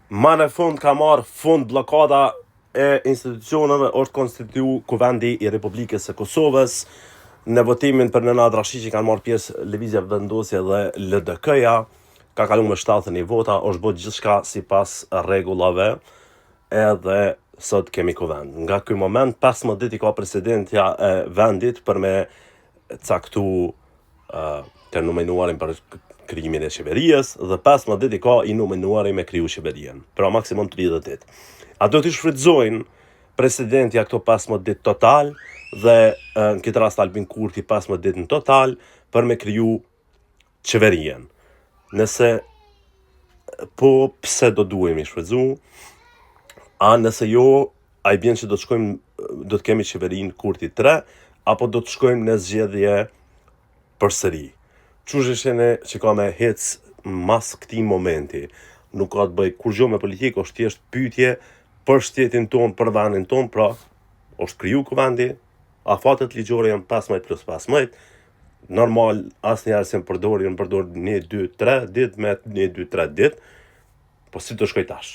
Ma në fund ka marrë fund blokada e institucioneve, është konstituu Kuvendi i Republikës së Kosovës. Në votimin për Nenad Rashiqi kanë marrë pjesë Lëvizja Vendosje dhe LDK-ja, ka kalu me 70 vota, është bërë gjithçka sipas rregullave, edhe sot kemi kuvend. Nga ky moment 15 ditë i ka presidentja e vendit për me caktu të nominuarin për krijimin e qeverisë dhe 15 ditë i ka i nominuari me kriju qeverien. Pra maksimum 30 ditë. A do t'i shfrytëzojnë presidentja këto 15 ditë total dhe në këtë rast Albin Kurti 15 ditë në total për me kriju qeverien. Nëse po pse do duhemi shfrytëzu, a nëse jo, a i bjen që do të kemi qeverin Kurti 3, apo do të shkojmë në zgjedhje përsëri. Qush ishene që ka me hec mas këtij momenti, nuk ka të bëj kur gjo me politikë, është thjesht pyetje për shtetin ton, për vendin ton, pra është kriju kuvendi, afatet ligjore janë 15+15, normal asnjëherë se përdor 1, 2, 3 ditë me 1, 2, 3 ditë, po si të shkoj tash.